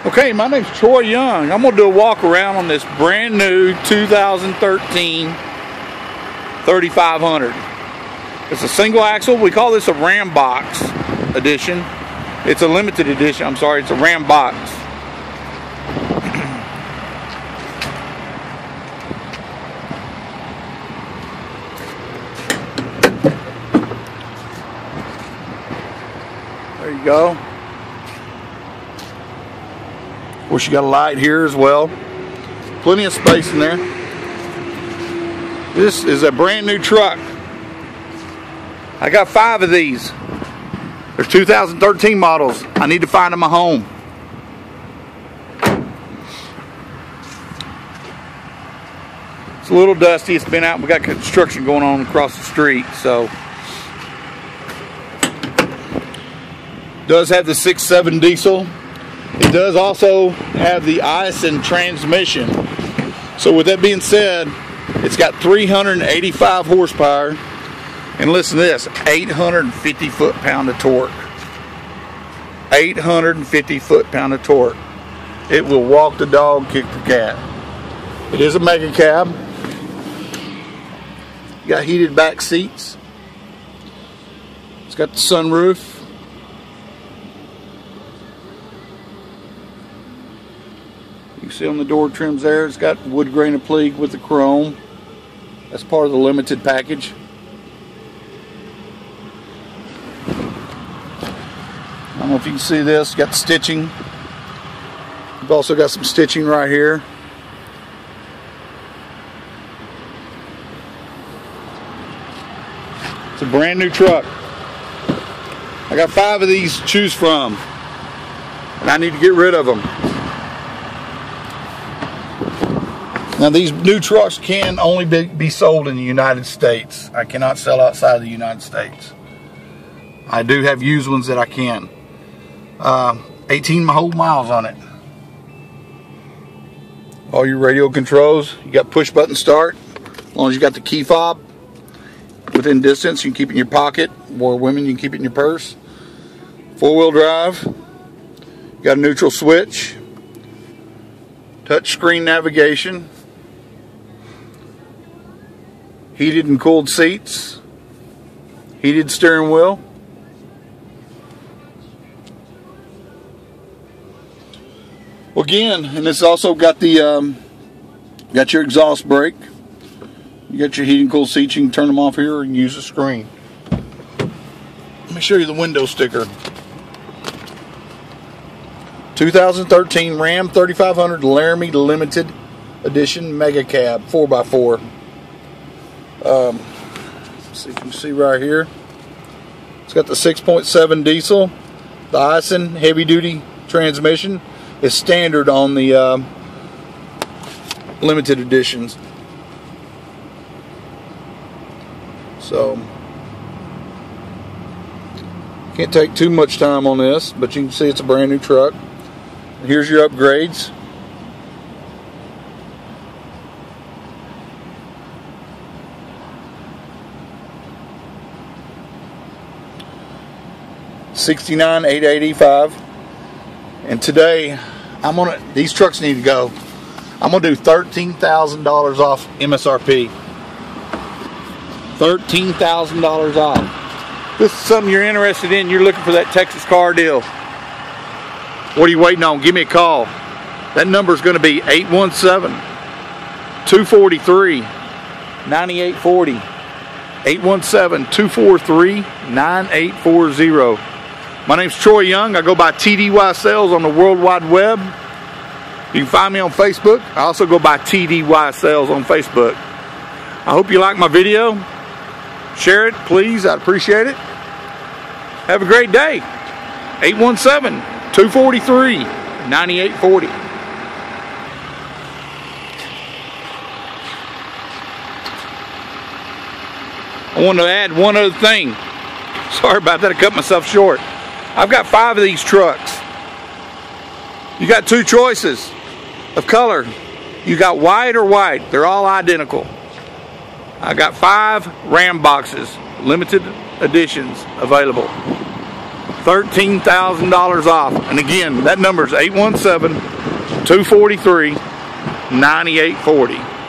Okay, my name's Troy Young. I'm going to do a walk around on this brand new 2013 3500. It's a single axle. We call this a Ram box edition. It's a limited edition. I'm sorry, it's a Ram box. There you go. Of course, you got a light here as well. Plenty of space in there. This is a brand new truck. I got 5 of these. They're 2013 models. I need to find them a home. It's a little dusty. It's been out. We got construction going on across the street, so. Does have the 6.7 diesel. It does also have the Cummins transmission. So with that being said, it's got 385 horsepower. And listen to this, 850 foot-pound of torque. 850 foot-pound of torque. It will walk the dog, kick the cat. It is a mega cab. Got heated back seats. It's got the sunroof. You can see on the door trims there, it's got wood grain applique with the chrome. That's part of the limited package. I don't know if you can see this, it's got stitching. You've also got some stitching right here. It's a brand new truck. I got 5 of these to choose from, and I need to get rid of them. Now these new trucks can only be sold in the United States. I cannot sell outside of the United States. I do have used ones that I can. 18 whole miles on it. All your radio controls. You got push button start. As long as you got the key fob within distance, you can keep it in your pocket. Or women, you can keep it in your purse. 4-wheel drive. You got a neutral switch. Touch screen navigation. Heated and cooled seats, heated steering wheel. Well, again, and it's also got the got your exhaust brake. You got your heated and cooled seats. You can turn them off here or you can use the screen. Let me show you the window sticker. 2013 Ram 3500 Laramie Limited Edition Mega Cab 4x4. See if you can see right here. It's got the 6.7 diesel. The Cummins heavy duty transmission is standard on the limited editions. So can't take too much time on this, but you can see it's a brand new truck. Here's your upgrades. $69,885, and today these trucks need to go. I'm gonna do $13,000 off MSRP. $13,000 off. This is something you're interested in. You're looking for that Texas car deal. What are you waiting on? Give me a call. That number is going to be 817-243-9840. 817-243-9840. My name's Troy Young. I go by TDY Sales on the World Wide Web. You can find me on Facebook. I also go by TDY Sales on Facebook. I hope you like my video. Share it, please. I'd appreciate it. Have a great day. 817-243-9840. I want to add one other thing. Sorry about that, I cut myself short. I've got 5 of these trucks. You got 2 choices of color. You got white or white. They're all identical. I got 5 Ram boxes, limited editions available. $13,000 off. And again, that number is 817-243-9840.